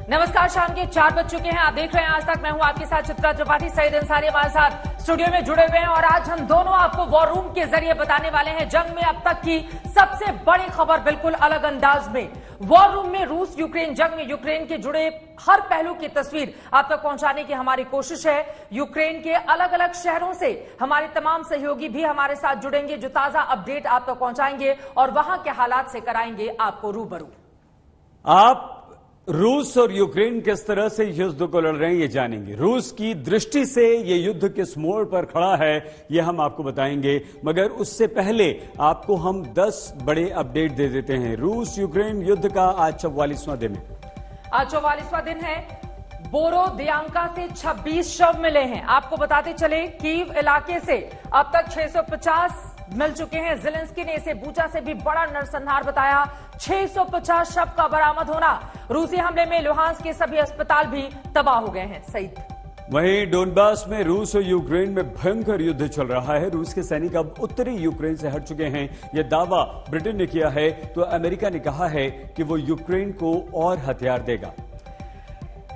नमस्कार, शाम के 4 बज चुके हैं। आप देख रहे हैं आज तक। मैं हूं आपके साथ चित्रा त्रिपाठी। सईद अंसारी हमारे साथ स्टूडियो में जुड़े हुए हैं और आज हम दोनों आपको वॉर रूम के जरिए बताने वाले हैं जंग में अब तक की सबसे बड़ी खबर, बिल्कुल अलग अंदाज में। वॉर रूम में रूस यूक्रेन जंग में यूक्रेन के जुड़े हर पहलू की तस्वीर आप तक पहुंचाने की हमारी कोशिश है। यूक्रेन के अलग अलग शहरों से हमारे तमाम सहयोगी भी हमारे साथ जुड़ेंगे जो ताजा अपडेट आप तक पहुंचाएंगे और वहां के हालात से कराएंगे आपको रूबरू। आप रूस और यूक्रेन किस तरह से युद्ध को लड़ रहे हैं ये जानेंगे। रूस की दृष्टि से ये युद्ध किस मोड़ पर खड़ा है ये हम आपको बताएंगे, मगर उससे पहले आपको हम 10 बड़े अपडेट दे देते हैं। रूस यूक्रेन युद्ध का आज 44वां दिन है। आज 44वां दिन है। बोरोदियांका से 26 शव मिले हैं। आपको बताते चले कीव इलाके से अब तक 650 मिल चुके हैं। ज़ेलेंस्की ने इसे बूचा से भी बड़ा नरसंहार बताया। 650 शव का बरामद होना। रूसी हमले में लुहांस के सभी अस्पताल भी तबाह हो गए हैं। सईद, वहीं डोनबास में रूस और यूक्रेन में भयंकर युद्ध चल रहा है। रूस के सैनिक अब उत्तरी यूक्रेन से हट चुके हैं। यह दावा ब्रिटेन ने किया है तो अमेरिका ने कहा है कि वो यूक्रेन को और हथियार देगा।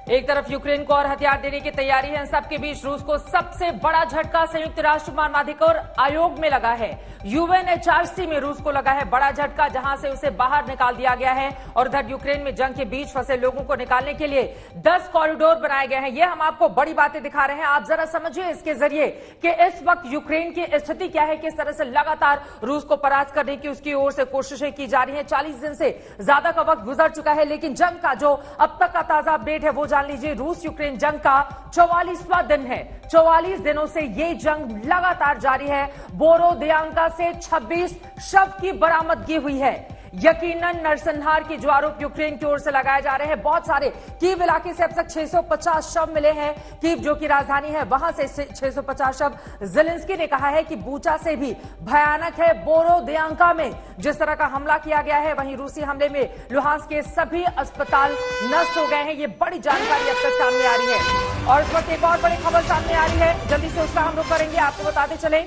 एक तरफ यूक्रेन को और हथियार देने की तैयारी है, इन सबके बीच रूस को सबसे बड़ा झटका संयुक्त राष्ट्र मानवाधिकार आयोग में लगा है। यूएनएचआरसी में रूस को लगा है बड़ा झटका, जहां से उसे बाहर निकाल दिया गया है। और इधर यूक्रेन में जंग के बीच फंसे लोगों को निकालने के लिए 10 कॉरिडोर बनाए गए हैं। ये हम आपको बड़ी बातें दिखा रहे हैं। आप जरा समझिए इसके जरिए कि इस वक्त यूक्रेन की स्थिति क्या है, किस तरह से लगातार रूस को परास्त करने की उसकी ओर से कोशिशें की जा रही है। 40 दिन से ज्यादा का वक्त गुजर चुका है, लेकिन जंग का जो अब तक का ताजा अपडेट है वो जान लीजिए। रूस यूक्रेन जंग का 44वां दिन है। 44 दिनों से ये जंग लगातार जारी है। बोरोदियांका से 26 शव की बरामदगी हुई है। यकीनन नरसंहार के जो आरोप यूक्रेन की ओर से लगाए जा रहे हैं। बहुत सारे कीव इलाके से अब तक 650 शव मिले हैं। कीव जो कि राजधानी है वहां से 650 शव। ज़ेलेंस्की ने कहा है कि बूचा से भी भयानक है। बोरोदियांका में जिस तरह का हमला किया गया है, वहीं रूसी हमले में लुहांस के सभी अस्पताल नष्ट हो गए हैं। ये बड़ी जानकारी अब तक सामने आ रही है और इस वक्त एक और बड़ी खबर सामने आ रही है। जल्दी से उसका हम रुख करेंगे। आपको बताते चले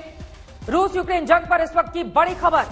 रूस यूक्रेन जंग पर इस वक्त की बड़ी खबर।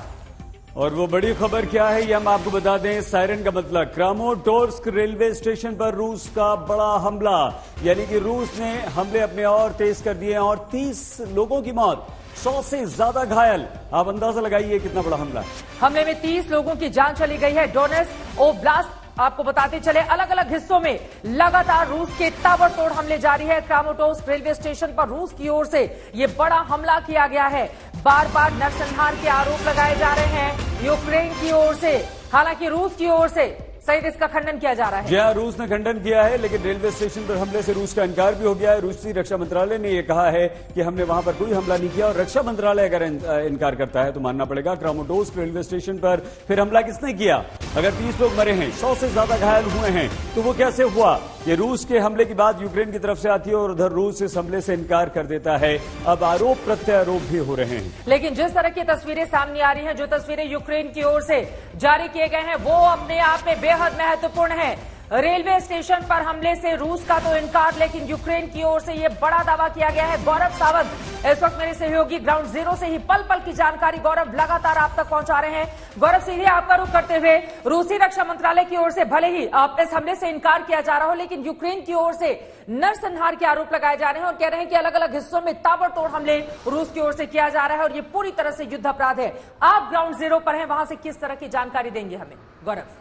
और वो बड़ी खबर क्या है ये हम आपको बता दें। सायरन का मतलब क्रामोटोर्स्क रेलवे स्टेशन पर रूस का बड़ा हमला, यानी कि रूस ने हमले अपने और तेज कर दिए और 30 लोगों की मौत, 100 से ज्यादा घायल। आप अंदाजा लगाइए कितना बड़ा हमला है। हमले में 30 लोगों की जान चली गई है। डोनेट्स्क ओब्लास्ट आपको बताते चले अलग अलग हिस्सों में लगातार रूस के ताबड़तोड़ हमले जारी है। क्रामोटोर्स्क रेलवे स्टेशन पर रूस की ओर से यह बड़ा हमला किया गया है। बार बार नरसंहार के आरोप लगाए जा रहे हैं यूक्रेन की ओर से। हालांकि रूस की ओर से सईद इसका खंडन किया जा रहा है। जी हाँ, रूस ने खंडन किया है, लेकिन रेलवे स्टेशन पर हमले से रूस का इनकार भी हो गया है। रूसी रक्षा मंत्रालय ने यह कहा है कि हमने वहां पर कोई हमला नहीं किया और रक्षा मंत्रालय अगर इनकार करता है तो मानना पड़ेगा। क्रामोटोर्स्क रेलवे स्टेशन पर फिर हमला किसने किया? अगर 30 लोग मरे हैं, 100 से ज्यादा घायल हुए हैं, तो वो कैसे हुआ? ये रूस के हमले की बात यूक्रेन की तरफ से आती है और उधर रूस इस हमले से इनकार कर देता है। अब आरोप प्रत्यारोप भी हो रहे हैं। लेकिन जिस तरह की तस्वीरें सामने आ रही हैं, जो तस्वीरें यूक्रेन की ओर से जारी किए गए हैं, वो अपने आप में बेहद महत्वपूर्ण है। रेलवे स्टेशन पर हमले से रूस का तो इनकार, लेकिन यूक्रेन की ओर से यह बड़ा दावा किया गया है। गौरव सावंत इस वक्त मेरे सहयोगी ग्राउंड जीरो से ही पल पल की जानकारी गौरव लगातार आप तक पहुंचा रहे हैं। गौरव, सीधे आपका रुख करते हुए, रूसी रक्षा मंत्रालय की ओर से भले ही इस हमले से इनकार किया जा रहा हो, लेकिन यूक्रेन की ओर से नरसंहार के आरोप लगाए जा रहे हैं और कह रहे हैं कि अलग अलग हिस्सों में ताबड़तोड़ हमले रूस की ओर से किया जा रहा है और यह पूरी तरह से युद्ध अपराध है। आप ग्राउंड जीरो पर हैं, वहां से किस तरह की जानकारी देंगे हमें गौरव?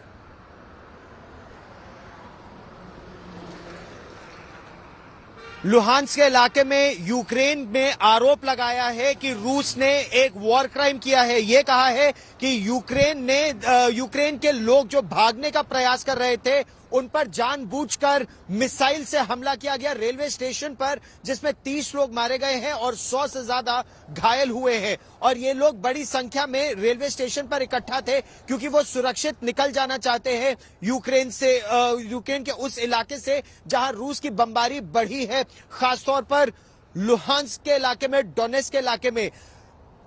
लुहांस के इलाके में यूक्रेन ने आरोप लगाया है कि रूस ने एक वॉर क्राइम किया है। ये कहा है कि यूक्रेन के लोग जो भागने का प्रयास कर रहे थे उन पर जानबूझकर मिसाइल से हमला किया गया रेलवे स्टेशन पर, जिसमें 30 लोग मारे गए हैं और 100 से ज्यादा घायल हुए हैं। और ये लोग बड़ी संख्या में रेलवे स्टेशन पर इकट्ठा थे क्योंकि वो सुरक्षित निकल जाना चाहते हैं यूक्रेन के उस इलाके से जहां रूस की बमबारी बढ़ी है, खासतौर पर लुहांस्क के इलाके में, डोनेट्स्क के इलाके में।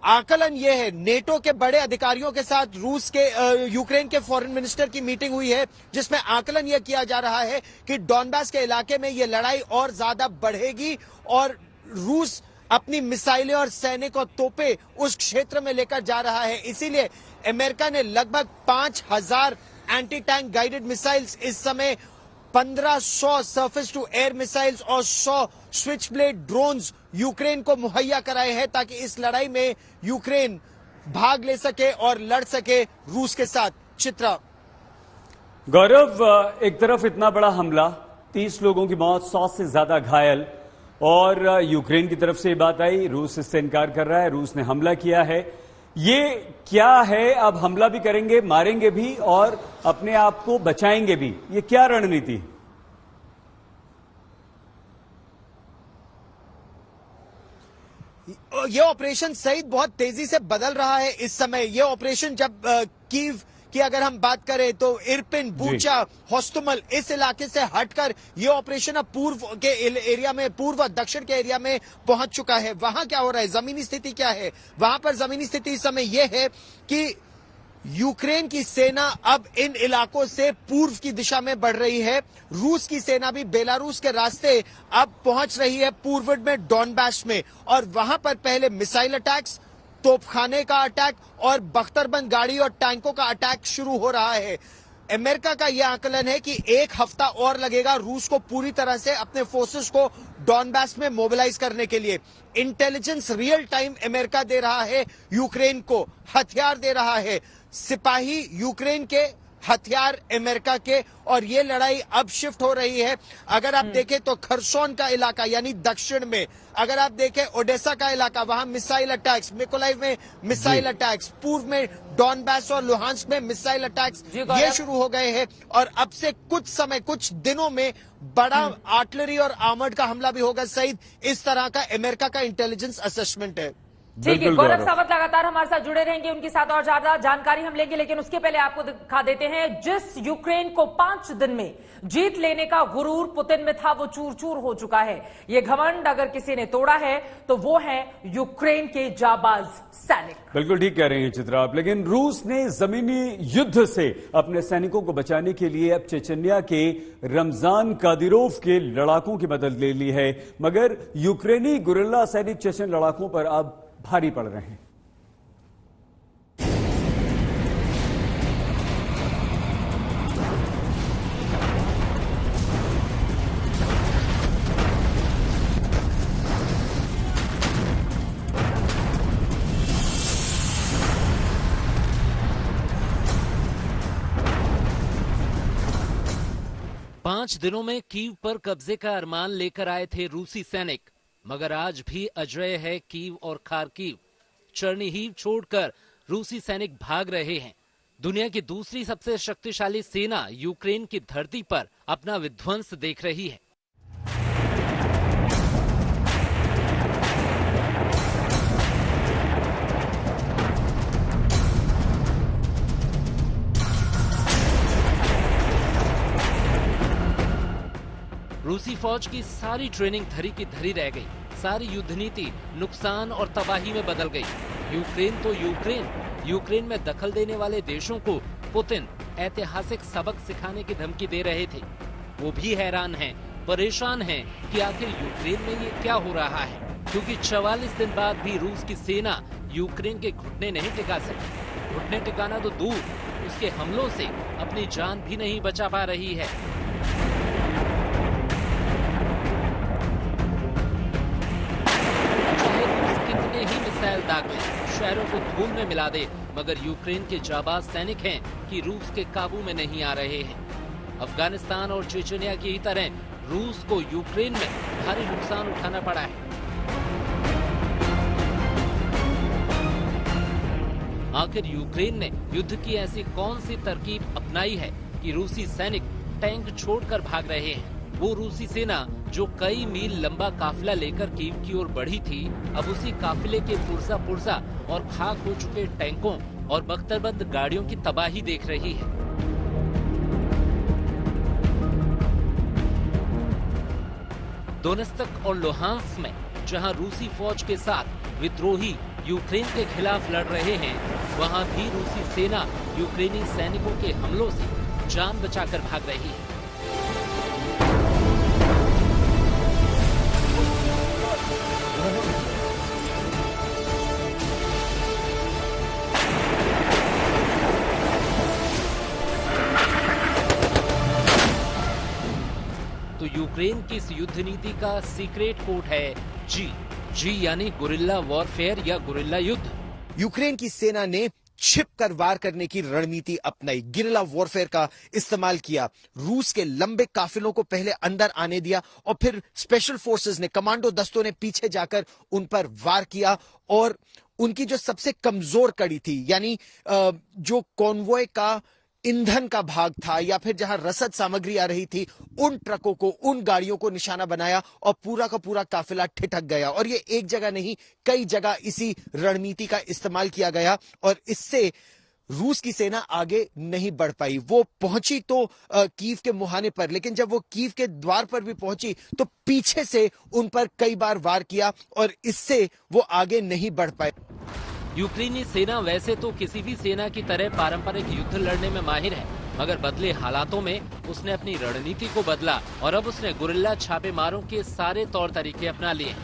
आकलन यह है, नेटो के बड़े अधिकारियों के साथ यूक्रेन के फॉरेन मिनिस्टर की मीटिंग हुई है, जिसमें आकलन यह किया जा रहा है कि डोनबास के इलाके में यह लड़ाई और ज्यादा बढ़ेगी और रूस अपनी मिसाइलें और सैनिक और तोपें उस क्षेत्र में लेकर जा रहा है। इसीलिए अमेरिका ने लगभग 5000 एंटी टैंक गाइडेड मिसाइल्स इस समय 1500 सरफेस टू एयर मिसाइल्स और 100 स्विच ब्लेड ड्रोन्स यूक्रेन को मुहैया कराए हैं ताकि इस लड़ाई में यूक्रेन भाग ले सके और लड़ सके रूस के साथ। चित्रा। गौरव, एक तरफ इतना बड़ा हमला, 30 लोगों की मौत, 100 से ज्यादा घायल, और यूक्रेन की तरफ से ये बात आई, रूस इससे इनकार कर रहा है, रूस ने हमला किया है। ये क्या है? अब हमला भी करेंगे, मारेंगे भी और अपने आप को बचाएंगे भी, ये क्या रणनीति? ये ऑपरेशन सईद बहुत तेजी से बदल रहा है इस समय। ये ऑपरेशन जब कीव की अगर हम बात करें तो इरपिन, बूचा, होस्टुमल इस इलाके से हटकर ये ऑपरेशन अब पूर्व के एरिया में, पूर्व और दक्षिण के एरिया में पहुंच चुका है। वहां क्या हो रहा है, जमीनी स्थिति क्या है? वहां पर जमीनी स्थिति इस समय यह है कि यूक्रेन की सेना अब इन इलाकों से पूर्व की दिशा में बढ़ रही है। रूस की सेना भी बेलारूस के रास्ते अब पहुंच रही है पूर्व में, डॉनबास में, और वहां पर पहले मिसाइल अटैक्स, तोपखाने का अटैक और बख्तरबंद गाड़ी और टैंकों का अटैक शुरू हो रहा है। अमेरिका का यह आकलन है कि 1 हफ्ता और लगेगा रूस को पूरी तरह से अपने फोर्सेस को डॉनबास में मोबिलाइज करने के लिए। इंटेलिजेंस रियल टाइम अमेरिका दे रहा है यूक्रेन को, हथियार दे रहा है, सिपाही यूक्रेन के, हथियार अमेरिका के, और ये लड़ाई अब शिफ्ट हो रही है। अगर आप देखें तो खरसोन का इलाका यानी दक्षिण में, अगर आप देखें ओडेसा का इलाका, वहां मिसाइल अटैक्स, मिकोलाइव में मिसाइल अटैक्स, पूर्व में डॉनबास और लुहांस्क में मिसाइल अटैक्स ये शुरू हो गए हैं। और अब से कुछ समय, कुछ दिनों में बड़ा आर्टिलरी और आर्मर्ड का हमला भी होगा सईद। इस तरह का अमेरिका का इंटेलिजेंस असेसमेंट है। ठीक है, गौरव सावंत लगातार हमारे साथ जुड़े रहेंगे, उनके साथ और ज्यादा जानकारी हम लेंगे, लेकिन उसके पहले आपको दिखा देते हैं जिस यूक्रेन को 5 दिन में जीत लेने का गुरूर पुतिन में था वो चूर चूर हो चुका है। ये घमंड अगर किसी ने तोड़ा है तो वो है यूक्रेन के जाबाज सैनिक। बिल्कुल ठीक कह रहे हैं चित्रा आप, लेकिन रूस ने जमीनी युद्ध से अपने सैनिकों को बचाने के लिए अब चेचन्या के रमजान कादिरोव के लड़ाकों की मदद ले ली है, मगर यूक्रेनी गुरिल्ला सैनिक चेचन लड़ाकों पर अब भारी पड़ रहे हैं। पांच दिनों में कीव पर कब्जे का अरमान लेकर आए थे रूसी सैनिक, मगर आज भी अजय है कीव और खार्किव। चर्निहिव छोड़कर रूसी सैनिक भाग रहे हैं। दुनिया की दूसरी सबसे शक्तिशाली सेना यूक्रेन की धरती पर अपना विध्वंस देख रही है। रूसी फौज की सारी ट्रेनिंग धरी की धरी रह गई, सारी युद्ध नीति नुकसान और तबाही में बदल गई। यूक्रेन तो यूक्रेन में दखल देने वाले देशों को पुतिन ऐतिहासिक सबक सिखाने की धमकी दे रहे थे। वो भी हैरान हैं, परेशान हैं कि आखिर यूक्रेन में ये क्या हो रहा है, क्योंकि 44 दिन बाद भी रूस की सेना यूक्रेन के घुटने नहीं टिका सकी। घुटने टिकाना तो दूर, उसके हमलों से अपनी जान भी नहीं बचा पा रही है। शहरों को धूल में मिला दे, मगर यूक्रेन के जाबाज सैनिक हैं कि रूस के काबू में नहीं आ रहे हैं। अफगानिस्तान और चेचनिया की ही तरह रूस को यूक्रेन में भारी नुकसान उठाना पड़ा है। आखिर यूक्रेन ने युद्ध की ऐसी कौन सी तरकीब अपनाई है कि रूसी सैनिक टैंक छोड़कर भाग रहे हैं? वो रूसी सेना जो कई मील लंबा काफिला लेकर कीव की ओर बढ़ी थी, अब उसी काफिले के पुर्जा और खाक हो चुके टैंकों और बख्तरबंद गाड़ियों की तबाही देख रही है। दोनेत्स्क और लुहांस्क में जहां रूसी फौज के साथ विद्रोही यूक्रेन के खिलाफ लड़ रहे हैं, वहां भी रूसी सेना यूक्रेनी सैनिकों के हमलों से जान बचाकर भाग रही है। तो यूक्रेन की इस युद्ध नीति का सीक्रेट कोड है जी यानी गुरिल्ला वॉरफेयर या गुरिल्ला युद्ध। यूक्रेन की सेना ने छिप कर वार करने की रणनीति अपनाई, गिरिला वॉरफेयर का इस्तेमाल किया। रूस के लंबे काफिलों को पहले अंदर आने दिया और फिर स्पेशल फोर्सेस ने, कमांडो दस्तों ने पीछे जाकर उन पर वार किया और उनकी जो सबसे कमजोर कड़ी थी, यानी जो कॉन्वॉय का ईंधन का भाग था या फिर जहां रसद सामग्री आ रही थी, उन ट्रकों को, उन गाड़ियों को निशाना बनाया और पूरा का पूरा काफिला ठिठक गया। और ये एक जगह नहीं, कई जगह इसी रणनीति का इस्तेमाल किया गया और इससे रूस की सेना आगे नहीं बढ़ पाई। वो पहुंची तो कीव के मुहाने पर, लेकिन जब वो कीव के द्वार पर भी पहुंची तो पीछे से उन पर कई बार वार किया और इससे वो आगे नहीं बढ़ पाए। यूक्रेनी सेना वैसे तो किसी भी सेना की तरह पारंपरिक युद्ध लड़ने में माहिर है, मगर बदले हालातों में उसने अपनी रणनीति को बदला और अब उसने गुरिल्ला छापेमारों के सारे तौर तरीके अपना लिए।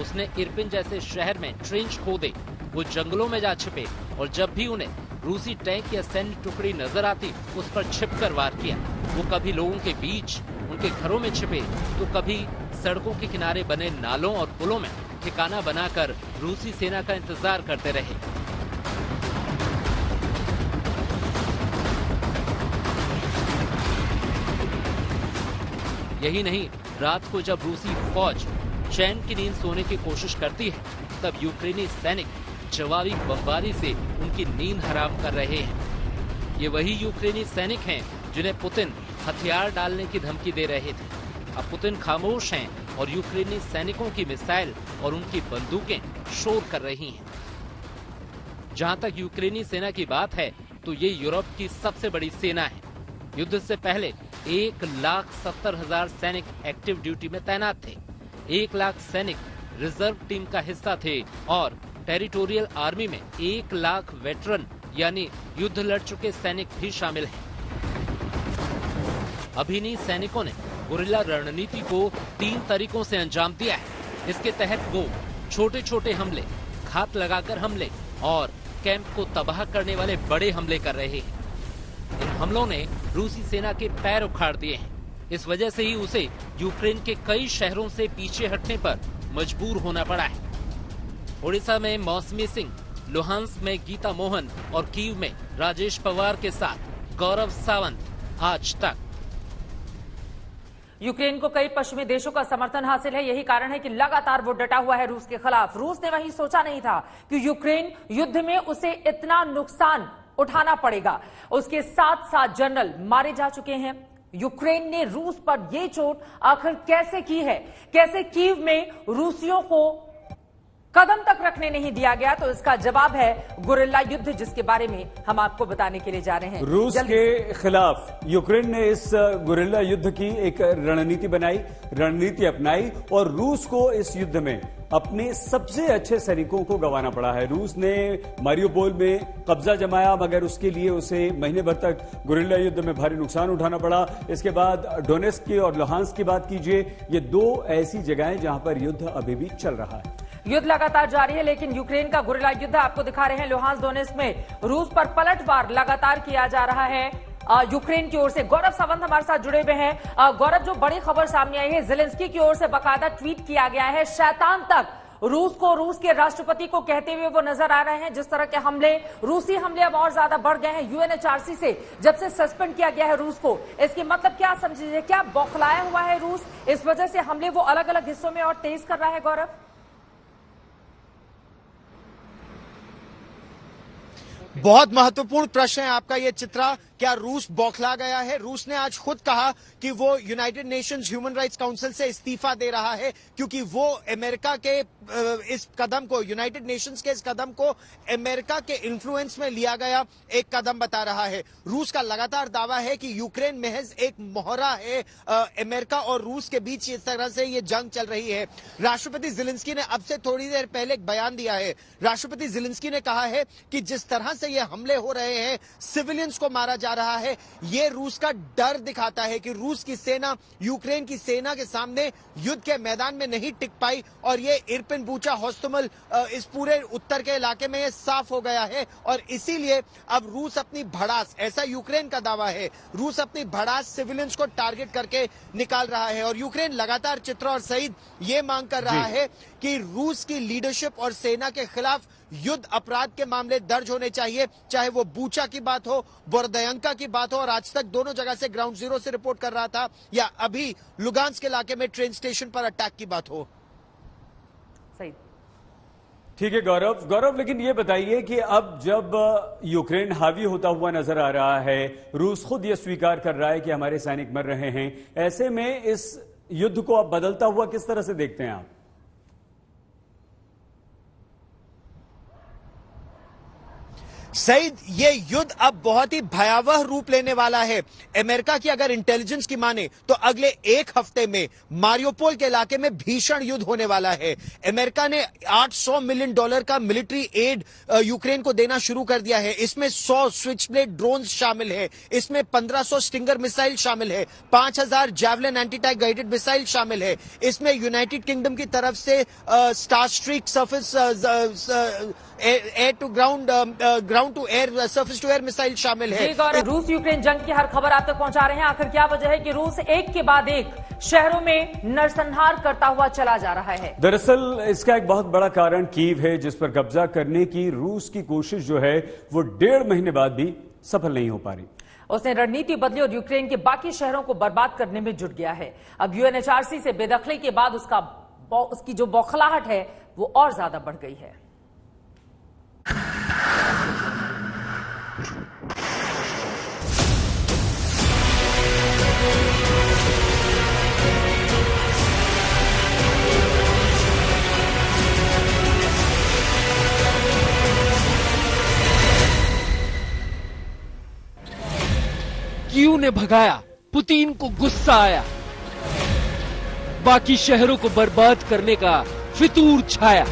उसने इरपिन जैसे शहर में ट्रेंच खोदे, वो जंगलों में जा छिपे और जब भी उन्हें रूसी टैंक या सैन्य टुकड़ी नजर आती उस पर छिपकर वार किया। वो कभी लोगों के बीच, उनके घरों में छिपे तो कभी सड़कों के किनारे बने नालों और पुलों में ठिकाना बनाकर रूसी सेना का इंतजार करते रहे। यही नहीं, रात को जब रूसी फौज चैन की नींद सोने की कोशिश करती है, तब यूक्रेनी सैनिक जवाबी बमबारी से उनकी नींद हराम कर रहे हैं। ये वही यूक्रेनी सैनिक हैं जिन्हें पुतिन हथियार डालने की धमकी दे रहे थे। अब पुतिन खामोश हैं और यूक्रेनी सैनिकों की मिसाइल और उनकी बंदूकें शोर कर रही हैं। जहां तक यूक्रेनी सेना की बात है तो ये यूरोप की सबसे बड़ी सेना है। युद्ध से पहले 1,70,000 सैनिक एक्टिव ड्यूटी में तैनात थे। 1 लाख सैनिक रिजर्व टीम का हिस्सा थे और टेरिटोरियल आर्मी में 1 लाख वेटरन यानी युद्ध लड़ चुके सैनिक भी शामिल हैं। अभिनीत सैनिकों ने गुरिल्ला रणनीति को 3 तरीकों से अंजाम दिया है। इसके तहत वो छोटे छोटे हमले, घात लगाकर हमले और कैंप को तबाह करने वाले बड़े हमले कर रहे हैं। इन हमलों ने रूसी सेना के पैर उखाड़ दिए हैं। इस वजह से ही उसे यूक्रेन के कई शहरों से पीछे हटने पर मजबूर होना पड़ा है। ओडिशा में मौसमी सिंह, लुहांस्क में गीता मोहन और कीव में राजेश पवार के साथ गौरव सावंत। आज तक यूक्रेन को कई पश्चिमी देशों का समर्थन हासिल है। यही कारण है कि लगातार वो डटा हुआ है रूस के खिलाफ। रूस ने वही सोचा नहीं था कि यूक्रेन युद्ध में उसे इतना नुकसान उठाना पड़ेगा। उसके 7 जनरल मारे जा चुके हैं। यूक्रेन ने रूस पर यह चोट आखिर कैसे की है? कैसे कीव में रूसियों को कदम तक रखने नहीं दिया गया? तो इसका जवाब है गुरिल्ला युद्ध, जिसके बारे में हम आपको बताने के लिए जा रहे हैं। रूस के खिलाफ यूक्रेन ने इस गुरिल्ला युद्ध की एक रणनीति बनाई, रणनीति अपनाई और रूस को इस युद्ध में अपने सबसे अच्छे सैनिकों को गंवाना पड़ा है। रूस ने मारियोपोल में कब्जा जमाया, मगर उसके लिए उसे महीने भर तक गुरिल्ला युद्ध में भारी नुकसान उठाना पड़ा। इसके बाद डोनेस्क की और लुहांस्क की बात कीजिए, ये 2 ऐसी जगहें जहां पर युद्ध अभी भी चल रहा है। युद्ध लगातार जारी है, लेकिन यूक्रेन का गुरिल्ला युद्ध आपको दिखा रहे हैं। लुहांस्क, डोनेस्क में रूस पर पलटवार लगातार किया जा रहा है यूक्रेन की ओर से। गौरव सावंत हमारे साथ जुड़े हुए हैं। गौरव, जो बड़ी खबर सामने आई है, जेलेंस्की की ओर से बाकायदा ट्वीट किया गया है, शैतान तक रूस को, रूस के राष्ट्रपति को कहते हुए वो नजर आ रहे हैं। जिस तरह के हमले, रूसी हमले अब और ज्यादा बढ़ गए हैं। यूएनएचआरसी से जब से सस्पेंड किया गया है रूस को, इसके मतलब क्या समझिए? क्या बौखलाया हुआ है रूस? इस वजह से हमले वो अलग अलग हिस्सों में और तेज कर रहा है? गौरव, बहुत महत्वपूर्ण प्रश्न है आपका ये, चित्रा। क्या रूस बौखला गया है? रूस ने आज खुद कहा कि वो United Nations human rights council से इस्तीफा दे रहा है, क्योंकि वो अमेरिका के इस कदम को, यूनाइटेड नेशंस के इस कदम को अमेरिका के इन्फ्लुएंस में लिया गया एक कदम बता रहा है। रूस का लगातार दावा है कि यूक्रेन महज एक मोहरा है अमेरिका और रूस के बीच। इस तरह से ये जंग चल रही है। राष्ट्रपति जेलेंस्की ने अब से थोड़ी देर पहले एक बयान दिया है। राष्ट्रपति जेलेंस्की ने कहा है कि जिस तरह से ये हमले हो रहे हैं, सिविलियंस को मारा जा रहा है। ये रूस का डर दिखाता है कि रूस की सेना यूक्रेन की सेना के सामने युद्ध के मैदान में नहीं टिक पाई और ये इरपिन, बूचा, होस्टोमल, इस पूरे उत्तर के इलाके में ये साफ हो गया है और इसीलिए अब रूस अपनी भड़ास, ऐसा यूक्रेन का दावा है, रूस अपनी भड़ास सिविलियंस को टारगेट करके निकाल रहा है और यूक्रेन लगातार चित्रा और सईद ये मांग कर रहा है कि रूस की लीडरशिप और सेना के खिलाफ युद्ध अपराध के मामले दर्ज होने चाहिए, चाहे वो बूचा की बात हो, बोरोदयंका की बात हो और आज तक दोनों जगह से ग्राउंड जीरो से रिपोर्ट कर रहा था, या अभी लुगांस्क के इलाके में ट्रेन स्टेशन पर अटैक की बात हो। सही, ठीक है गौरव, लेकिन ये बताइए कि अब जब यूक्रेन हावी होता हुआ नजर आ रहा है, रूस खुद ये स्वीकार कर रहा है कि हमारे सैनिक मर रहे हैं, ऐसे में इस युद्ध को अब बदलता हुआ किस तरह से देखते हैं आप? सईद, ये युद्ध अब बहुत ही भयावह रूप लेने वाला है। अमेरिका की अगर इंटेलिजेंस की माने तो अगले एक हफ्ते में मारियोपोल के इलाके में भीषण युद्ध होने वाला है। अमेरिका ने $800 मिलियन का मिलिट्री एड यूक्रेन को देना शुरू कर दिया है। इसमें 100 स्विचब्लेड ड्रोन्स शामिल है, इसमें 1500 स्टिंगर मिसाइल शामिल है, 5000 Javelin anti tank guided missile शामिल है, इसमें यूनाइटेड किंगडम की तरफ से Starstreak surface air to ground, ground to air, surface to air missile शामिल है। रूस यूक्रेन जंग की हर खबर आप तक पहुंचा रहे हैं। आखिर क्या वजह है कि रूस एक के बाद एक शहरों में नरसंहार करता हुआ चला जा रहा है? दरअसल इसका एक बहुत बड़ा कारण कीव है, जिस पर कब्जा करने की रूस की कोशिश जो है वो 1.5 महीने बाद भी सफल नहीं हो पा रही। उसने रणनीति बदली और यूक्रेन के बाकी शहरों को बर्बाद करने में जुट गया है। अब यूएनएचआरसी से बेदखली के बाद उसकी जो बौखलाहट है वो और ज्यादा बढ़ गई है। कीव ने भगाया, पुतिन को गुस्सा आया, बाकी शहरों को बर्बाद करने का फितूर छाया।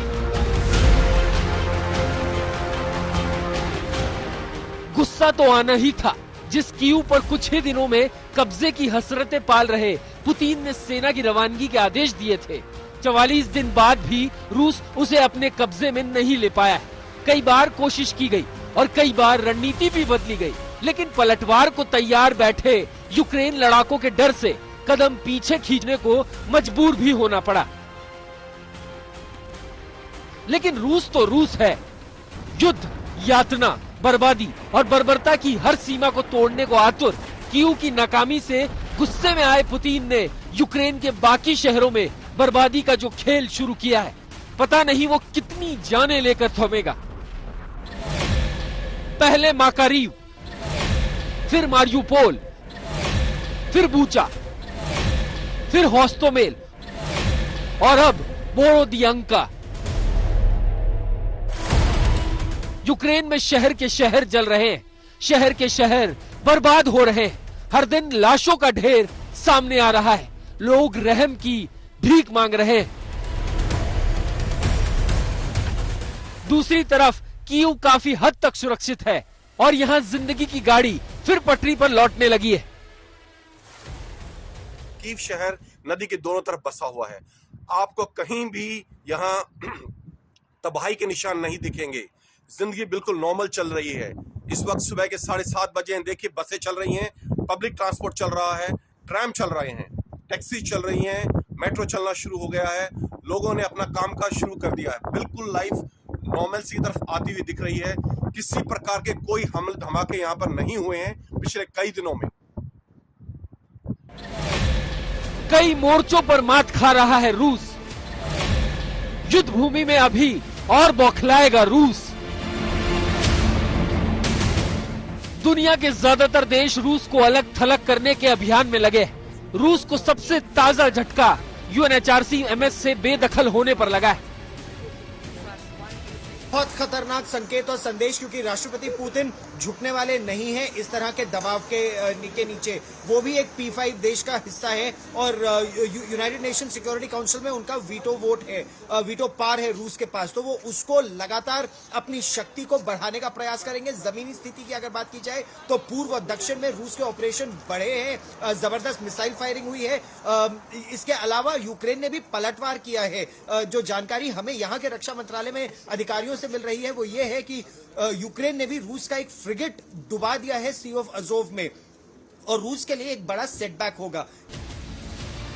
गुस्सा तो आना ही था। जिस कीव पर कुछ ही दिनों में कब्जे की हसरतें पाल रहे पुतिन ने सेना की रवानगी के आदेश दिए थे। 44 दिन बाद भी रूस उसे अपने कब्जे में नहीं ले पाया है। कई बार कोशिश की गई और कई बार रणनीति भी बदली गई, लेकिन पलटवार को तैयार बैठे यूक्रेन लड़ाकों के डर से कदम पीछे खींचने को मजबूर भी होना पड़ा। लेकिन रूस तो रूस है। युद्ध, यातना, बर्बादी और बर्बरता की हर सीमा को तोड़ने को आतुर कीव की नाकामी से गुस्से में आए पुतिन ने यूक्रेन के बाकी शहरों में बर्बादी का जो खेल शुरू किया है, पता नहीं वो कितनी जानें लेकर थमेगा। पहले माकारीव, फिर मारियोपोल, फिर बूचा, फिर होस्टोमेल और अब बोरोदियांका। यूक्रेन में शहर के शहर जल रहे हैं, शहर के शहर बर्बाद हो रहे हैं। हर दिन लाशों का ढेर सामने आ रहा है। लोग रहम की भीख मांग रहे हैं। दूसरी तरफ कीव काफी हद तक सुरक्षित है और यहाँ जिंदगी की गाड़ी फिर पटरी पर लौटने लगी है। कीव शहर नदी के दोनों तरफ बसा हुआ है। आपको कहीं भी यहाँ तबाही के निशान नहीं दिखेंगे। जिंदगी बिल्कुल नॉर्मल चल रही है। इस वक्त सुबह के 7:30 बजे हैं। देखिए, बसें चल रही हैं, पब्लिक ट्रांसपोर्ट चल रहा है, ट्रैम चल रहे हैं, टैक्सी चल रही हैं, मेट्रो चलना शुरू हो गया है। लोगों ने अपना कामकाज शुरू कर दिया है। बिल्कुल लाइफ नॉर्मल सी तरफ आती हुई दिख रही है। किसी प्रकार के कोई हमले धमाके यहाँ पर नहीं हुए हैं पिछले कई दिनों में। कई मोर्चों पर मात खा रहा है रूस। युद्ध भूमि में अभी और बौखलाएगा रूस। दुनिया के ज्यादातर देश रूस को अलग थलग करने के अभियान में लगे। रूस को सबसे ताजा झटका यूएनएचआरसी MS से बेदखल होने पर लगा है। बहुत खतरनाक संकेत और संदेश, क्योंकि राष्ट्रपति पुतिन झुकने वाले नहीं हैं इस तरह के दबाव के नीचे। वो भी एक P5 देश का हिस्सा है और यूनाइटेड नेशन सिक्योरिटी काउंसिल में उनका वीटो वोट है, वीटो पार है रूस के पास। तो वो उसको लगातार अपनी शक्ति को बढ़ाने का प्रयास करेंगे। जमीनी स्थिति की अगर बात की जाए तो पूर्व और दक्षिण में रूस के ऑपरेशन बढ़े हैं, जबरदस्त मिसाइल फायरिंग हुई है। इसके अलावा यूक्रेन ने भी पलटवार किया है। जो जानकारी हमें यहाँ के रक्षा मंत्रालय में अधिकारियों से मिल रही है वो ये है कि यूक्रेन ने भी रूस का एक फ्रिगेट डुबा दिया है सी ऑफ अजोव में, और रूस के लिए एक बड़ा सेटबैक होगा।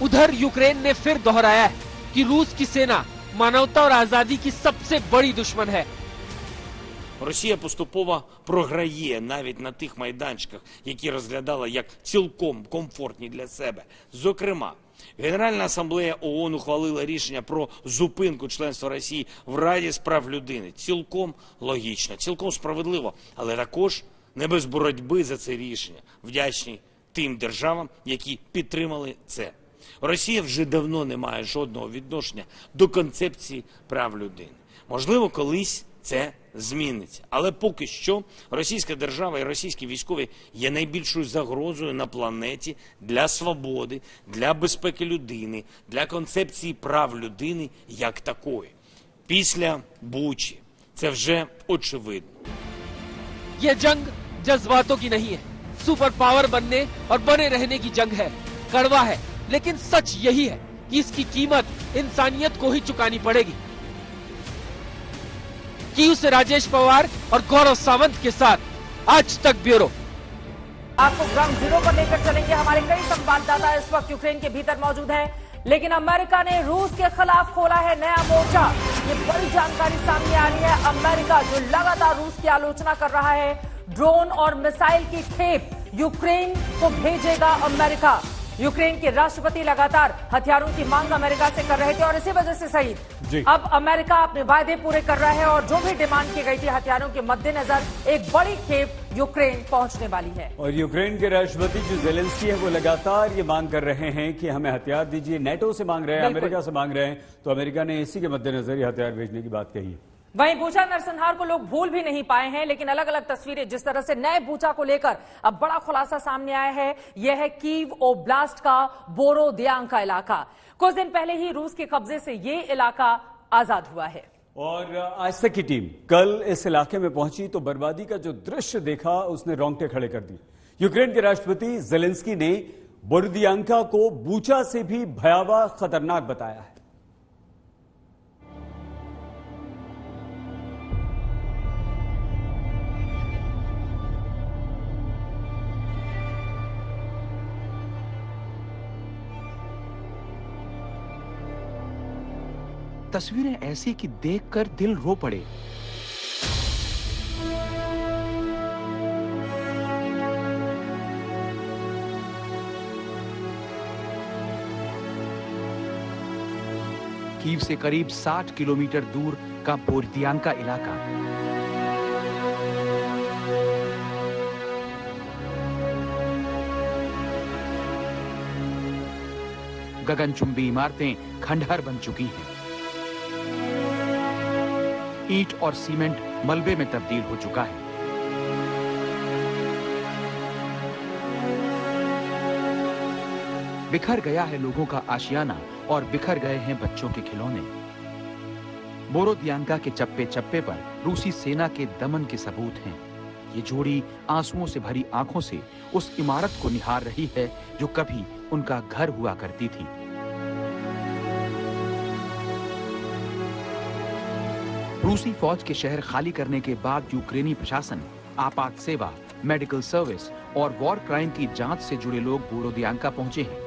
उधर यूक्रेन ने फिर दोहराया है कि रूस की सेना मानवता और आजादी की सबसे बड़ी दुश्मन है। Росія поступово програє навіть на тих майданчиках, які розглядала як цілком комфортні для себе. Зокрема, Генеральна асамблея ООН ухвалила рішення про зупинку членства Росії в Раді з прав людини. Цілком логічно, цілком справедливо, але також не без боротьби за це рішення. Вдячні тим державам, які підтримали це. Росія вже давно не має жодного відношення до концепції прав людини. Можливо, колись це зміниться. Але поки що російська держава і російські військові є найбільшою загрозою на планеті для свободи, для безпеки людини, для концепції прав людини як такої. Після Бучі це вже очевидно. ये जंग जज्बातों की नहीं है, सुपर पावर बनने और बने रहने की जंग है। कड़वा है, लेकिन सच यही है कि इसकी कीमत इंसानियत को ही चुकानी पड़ेगी। कीव से राजेश पवार और गौरव सावंत के साथ आज तक ब्यूरो। आपको ग्राउंड जीरो पर लेकर चलेंगे। हमारे कई संवाददाता इस वक्त यूक्रेन के भीतर मौजूद हैं, लेकिन अमेरिका ने रूस के खिलाफ खोला है नया मोर्चा। ये बड़ी जानकारी सामने आ रही है। अमेरिका जो लगातार रूस की आलोचना कर रहा है, ड्रोन और मिसाइल की खेप यूक्रेन को भेजेगा अमेरिका। यूक्रेन के राष्ट्रपति लगातार हथियारों की मांग अमेरिका से कर रहे थे और इसी वजह से सही अब अमेरिका अपने वायदे पूरे कर रहा है और जो भी डिमांड की गई थी हथियारों के मद्देनजर एक बड़ी खेप यूक्रेन पहुंचने वाली है। और यूक्रेन के राष्ट्रपति जो जेलेंस्की है वो लगातार ये मांग कर रहे हैं कि हमें हथियार दीजिए। नेटो से मांग रहे हैं, अमेरिका से मांग रहे हैं, तो अमेरिका ने इसी के मद्देनजर ये हथियार भेजने की बात कही है। वहीं बूचा नरसंहार को लोग भूल भी नहीं पाए हैं, लेकिन अलग अलग तस्वीरें जिस तरह से नए बूचा को लेकर अब बड़ा खुलासा सामने आया है। यह है कीव ओब्लास्ट का बोरोदियांका इलाका। कुछ दिन पहले ही रूस के कब्जे से ये इलाका आजाद हुआ है और आज तक की टीम कल इस इलाके में पहुंची तो बर्बादी का जो दृश्य देखा उसने रोंगटे खड़े कर दिए। यूक्रेन के राष्ट्रपति जेलेंस्की ने बोरोदियांका को बूचा से भी भयावह खतरनाक बताया है। तस्वीरें ऐसी कि देखकर दिल रो पड़े। कीव से करीब 60 किलोमीटर दूर का बोरोदियांका इलाका। गगनचुंबी इमारतें खंडहर बन चुकी हैं। ईंट और सीमेंट मलबे में तब्दील हो चुका है। बिखर गया है लोगों का आशियाना और बिखर गए हैं बच्चों के खिलौने। बोरोदियांका के चप्पे चप्पे पर रूसी सेना के दमन के सबूत हैं। ये जोड़ी आंसुओं से भरी आंखों से उस इमारत को निहार रही है जो कभी उनका घर हुआ करती थी। रूसी फौज के शहर खाली करने के बाद यूक्रेनी प्रशासन, आपात सेवा, मेडिकल सर्विस और वॉर क्राइम की जांच से जुड़े लोग बोरोदियांका पहुंचे हैं।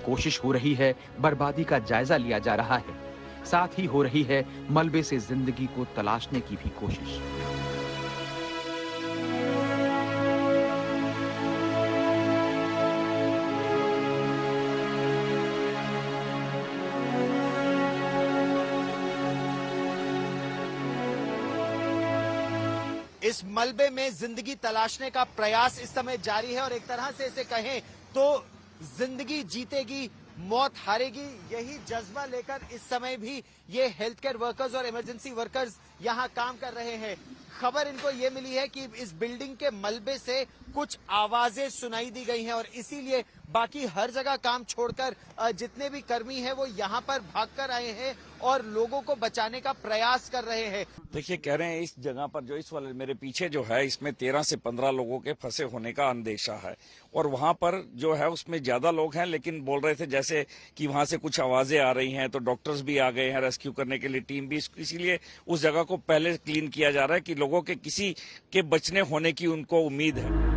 कोशिश हो रही है, बर्बादी का जायजा लिया जा रहा है, साथ ही हो रही है मलबे से जिंदगी को तलाशने की भी कोशिश। इस मलबे में जिंदगी तलाशने का प्रयास इस समय जारी है और एक तरह से इसे कहें तो जिंदगी जीतेगी मौत हारेगी। यही जज्बा लेकर इस समय भी ये हेल्थ केयर वर्कर्स और इमरजेंसी वर्कर्स यहाँ काम कर रहे हैं। खबर इनको ये मिली है कि इस बिल्डिंग के मलबे से कुछ आवाजें सुनाई दी गई हैं और इसीलिए बाकी हर जगह काम छोड़कर जितने भी कर्मी हैं वो यहाँ पर भागकर आए हैं और लोगों को बचाने का प्रयास कर रहे हैं। देखिए, कह रहे हैं इस जगह पर जो इस वाले मेरे पीछे जो है इसमें 13 से 15 लोगों के फंसे होने का अंदेशा है और वहां पर जो है उसमें ज्यादा लोग हैं, लेकिन बोल रहे थे जैसे कि वहां से कुछ आवाजें आ रही हैं तो डॉक्टर्स भी आ गए हैं रेस्क्यू करने के लिए, टीम भी, इसीलिए उस जगह को पहले क्लीन किया जा रहा है कि लोगों के किसी के बचने होने की उनको उम्मीद है।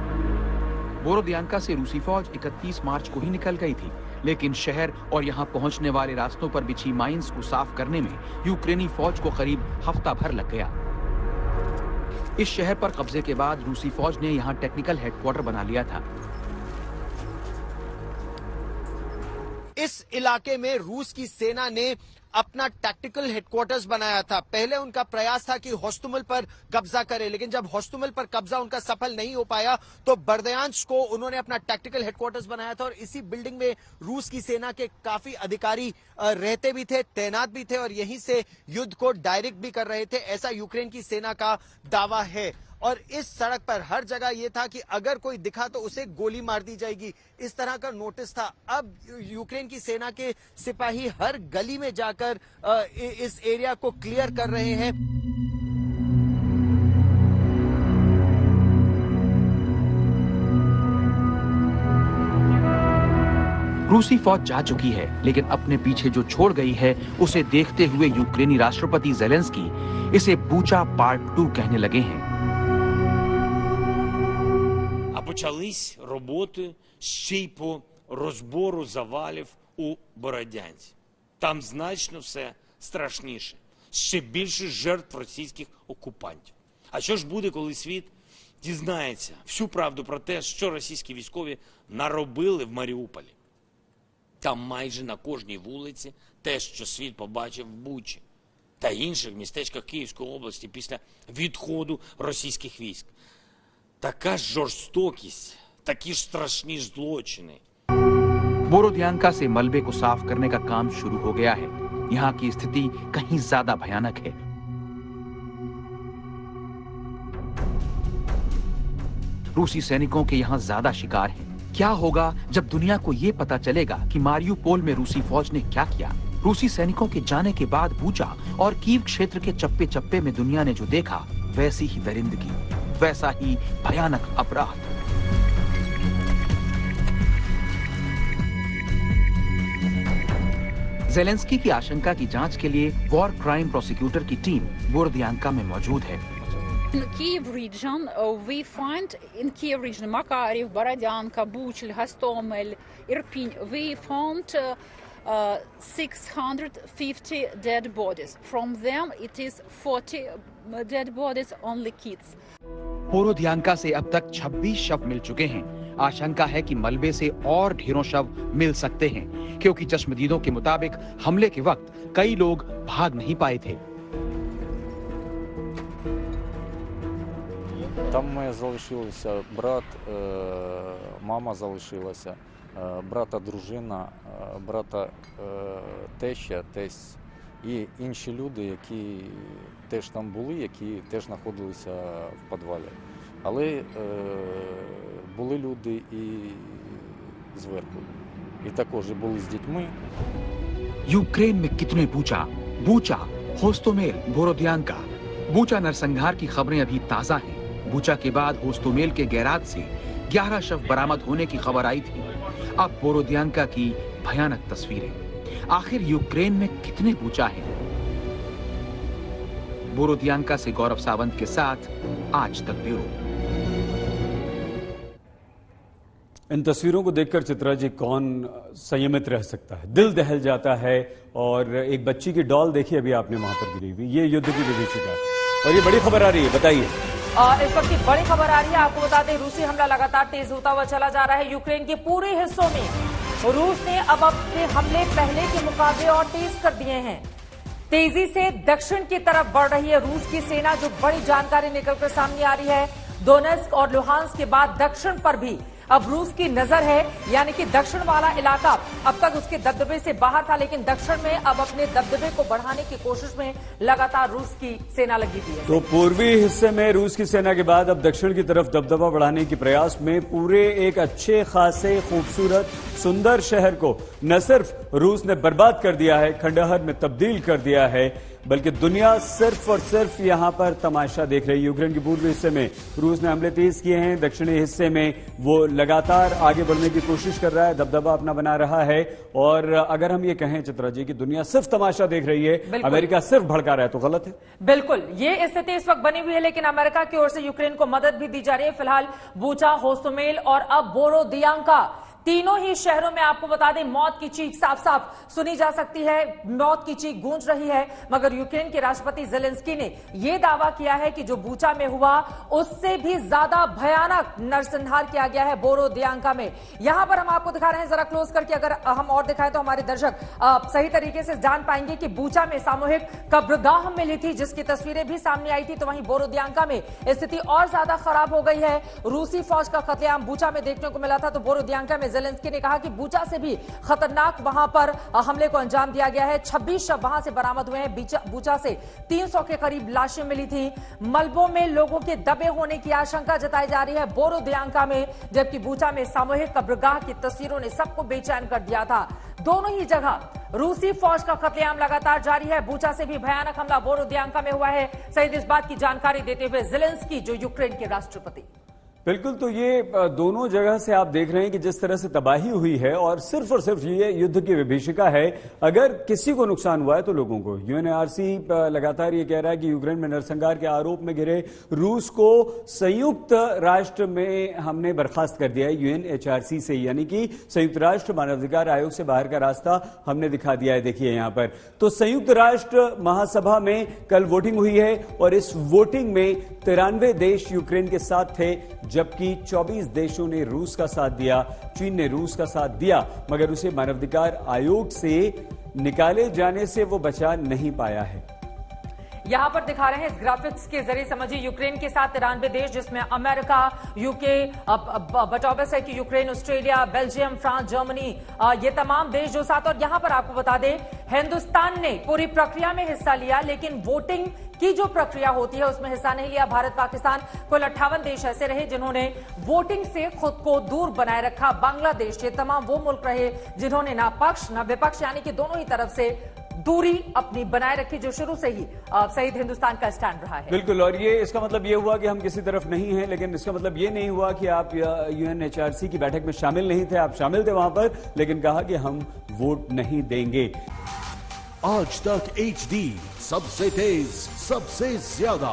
बोरोदियांका से रूसी फौज 31 मार्च को ही निकल गई थी, लेकिन शहर और यहां पहुंचने वाले रास्तों पर बिछी माइंस को साफ करने में यूक्रेनी फौज को करीब हफ्ता भर लग गया। इस शहर पर कब्जे के बाद रूसी फौज ने यहां टेक्निकल हेडक्वार्टर बना लिया था। इस इलाके में रूस की सेना ने अपना टैक्टिकल हेडक्वार्टर्स बनाया था। पहले उनका प्रयास था कि होस्टुमल पर कब्जा करे, लेकिन जब होस्टुमल पर कब्जा उनका सफल नहीं हो पाया तो बर्दयांस्क को उन्होंने अपना टैक्टिकल हेडक्वार्टर्स बनाया था और इसी बिल्डिंग में रूस की सेना के काफी अधिकारी रहते भी थे, तैनात भी थे और यहीं से युद्ध को डायरेक्ट भी कर रहे थे, ऐसा यूक्रेन की सेना का दावा है। और इस सड़क पर हर जगह यह था कि अगर कोई दिखा तो उसे गोली मार दी जाएगी, इस तरह का नोटिस था। अब यूक्रेन की सेना के सिपाही हर गली में जाकर इस एरिया को क्लियर कर रहे हैं। रूसी फौज जा चुकी है, लेकिन अपने पीछे जो छोड़ गई है उसे देखते हुए यूक्रेनी राष्ट्रपति ज़ेलेंस्की इसे बूचा पार्ट 2 कहने लगे हैं। Почались роботи ще й по розбору завалів у Бородянці. Там значно все страшніше. Ще більше жертв російських окупантів. А що ж буде, коли світ дізнається всю правду про те, що російські військові наробили в Маріуполі? Там майже на кожній вулиці те, що світ побачив в Бучі та інших містечках Київської області після відходу російських військ. Така жорстокість, такі ж страшні злочини. बोरोदियांका से मलबे को साफ करने का काम शुरू हो गया है। यहाँ की स्थिति कहीं ज्यादा भयानक है। रूसी सैनिकों के यहाँ ज्यादा शिकार हैं। क्या होगा जब दुनिया को ये पता चलेगा कि मारियुपोल में रूसी फौज ने क्या किया? रूसी सैनिकों के जाने के बाद बूचा और कीव क्षेत्र के चप्पे चप्पे में दुनिया ने जो देखा, वैसी ही दरिंदगी, वैसा ही भयानक अपराध। ज़ेलेंस्की की आशंका की जांच के लिए वॉर क्राइम प्रोसिक्यूटर की टीम बोरोदियांका में मौजूद है। In Kyiv region, we find in Kyiv region Makariv, Borodyanka, Buchel, Hostomel, Irpin, we found 650 dead bodies. From them, it is 40 dead bodies, only kids. बोरोदियांका से अब तक 26 शव मिल चुके हैं। आशंका है कि मलबे से और ढेरों शव मिल सकते हैं, क्योंकि चश्मदीदों के मुताबिक हमले के वक्त कई लोग भाग नहीं पाए थे। Там залишилися брат, мама залишилася, брата дружина, брата теща, тесть і інші люди, які теж там були, які теж знаходилися в підвалі. Але були люди і зверху, і також були з дітьми. यूक्रेन में कितने बूचा, होस्टोमेल, बोरोदियांका। बूचा नरसंहार की खबरें अभी ताजा हैं। बूचा के बाद होस्टोमेल के गैराज से 11 शव बरामद होने की खबर आई थी। अब बोरोदियांका की भयानक तस्वीरें। आखिर यूक्रेन में कितने बूचा हैं? बोरोदियांका से गौरव सावंत के साथ आज तक ब्यूरो। इन तस्वीरों को देखकर चित्रा जी कौन संयमित रह सकता है? दिल दहल जाता है। और एक बच्ची की डॉल देखी अभी आपने वहां पर गिरी हुई, ये युद्ध की विभीषिका है और ये बड़ी खबर आ रही है, बताइए। इस वक्त की बड़ी खबर आ रही है, आपको बता दें रूसी हमला लगातार तेज होता हुआ चला जा रहा है। यूक्रेन के पूरे हिस्सों में रूस ने अब अपने हमले पहले के मुकाबले और तेज कर दिए हैं। तेजी से दक्षिण की तरफ बढ़ रही है रूस की सेना, जो बड़ी जानकारी निकलकर सामने आ रही है। दोनेत्स्क और लुहांस्क के बाद दक्षिण पर भी अब रूस की नजर है, यानी कि दक्षिण वाला इलाका अब तक उसके दबदबे से बाहर था, लेकिन दक्षिण में अब अपने दबदबे को बढ़ाने की कोशिश में लगातार रूस की सेना लगी हुई है। तो पूर्वी हिस्से में रूस की सेना के बाद अब दक्षिण की तरफ दबदबा बढ़ाने के प्रयास में पूरे एक अच्छे खासे खूबसूरत सुंदर शहर को न सिर्फ रूस ने बर्बाद कर दिया है, खंडहर में तब्दील कर दिया है, बल्कि दुनिया सिर्फ और सिर्फ यहां पर तमाशा देख रही है। यूक्रेन के पूर्वी हिस्से में रूस ने हमले तेज किए हैं, दक्षिणी हिस्से में वो लगातार आगे बढ़ने की कोशिश कर रहा है, दबदबा अपना बना रहा है। और अगर हम ये कहें चित्रा जी कि दुनिया सिर्फ तमाशा देख रही है, अमेरिका सिर्फ भड़का रहा है, तो गलत है। बिल्कुल, ये स्थिति इस वक्त बनी हुई है, लेकिन अमेरिका की ओर से यूक्रेन को मदद भी दी जा रही है। फिलहाल बूचा, होस्टोमेल और अब बोरोदियांका, तीनों ही शहरों में आपको बता दें मौत की चीख साफ साफ सुनी जा सकती है, मौत की चीख गूंज रही है। मगर यूक्रेन के राष्ट्रपति ज़ेलेंस्की ने यह दावा किया है कि जो बूचा में हुआ उससे भी ज्यादा भयानक नरसंहार किया गया है बोरोदियांका में। यहां पर हम आपको दिखा रहे हैं जरा क्लोज करके, अगर हम और दिखाएं तो हमारे दर्शक सही तरीके से जान पाएंगे कि बूचा में सामूहिक कब्रगाह मिली थी, जिसकी तस्वीरें भी सामने आई थी। तो वहीं बोरोदियांका में स्थिति और ज्यादा खराब हो गई है। रूसी फौज का कत्लेआम बूचा में देखने को मिला था, तो बोरोदियांका में ज़ेलेंस्की ने कहा कि बूचा से भी खतरनाक वहां पर हमले को अंजाम दिया गया है। 26 शव वहां से बरामद हुए हैं। बूचा से 300 के करीब लाशें मिली थी। मलबों में लोगों के दबे होने की आशंका जताई जा रही है बोरोदियांका में, जबकि बूचा में सामूहिक कब्रगाह की तस्वीरों ने सबको बेचैन कर दिया था। दोनों ही जगह रूसी फौज का कत्लेआम लगातार जारी है। बूचा से भी भयानक हमला बोरोदियांका में हुआ है। सहित इस बात की जानकारी देते हुए ज़ेलेंस्की, जो यूक्रेन के राष्ट्रपति। बिल्कुल, तो ये दोनों जगह से आप देख रहे हैं कि जिस तरह से तबाही हुई है, और सिर्फ ये युद्ध की विभीषिका है। अगर किसी को नुकसान हुआ है तो लोगों को। यूएनएचआरसी लगातार ये कह रहा है कि यूक्रेन में नरसंहार के आरोप में घिरे रूस को संयुक्त राष्ट्र में हमने बर्खास्त कर दिया है, यूएनएचआरसी से, यानी कि संयुक्त राष्ट्र मानवाधिकार आयोग से बाहर का रास्ता हमने दिखा दिया है। देखिए यहां पर तो संयुक्त राष्ट्र महासभा में कल वोटिंग हुई है, और इस वोटिंग में 93 देश यूक्रेन के साथ थे, जबकि 24 देशों ने रूस का साथ दिया। चीन ने रूस का साथ दिया, मगर उसे मानवाधिकार आयोग से निकाले जाने से वो बचा नहीं पाया है। यहां पर दिखा रहे हैं इस ग्राफिक्स के जरिए, समझिए यूक्रेन के साथ 93 देश, जिसमें अमेरिका, यूके, बटोबस है कि Ukraine, Australia, Belgium, France, Germany, ये तमाम देश जो साथ। और यहां पर आपको बता दें हिंदुस्तान ने पूरी प्रक्रिया में हिस्सा लिया, लेकिन वोटिंग की जो प्रक्रिया होती है उसमें हिस्सा नहीं लिया। भारत, पाकिस्तान, कुल 58 देश ऐसे रहे जिन्होंने वोटिंग से खुद को दूर बनाए रखा। बांग्लादेश, ये तमाम वो मुल्क रहे जिन्होंने ना पक्ष ना विपक्ष, यानी कि दोनों ही तरफ से दूरी अपनी बनाए रखी, जो शुरू से ही सहित हिंदुस्तान का स्टैंड रहा है। बिल्कुल, और ये इसका मतलब ये हुआ कि हम किसी तरफ नहीं हैं, लेकिन इसका मतलब ये नहीं हुआ कि आप यूएनएचआरसी की बैठक में शामिल नहीं थे। आप शामिल थे वहां पर, लेकिन कहा कि हम वोट नहीं देंगे। आज तक HD, सबसे तेज, सबसे ज्यादा।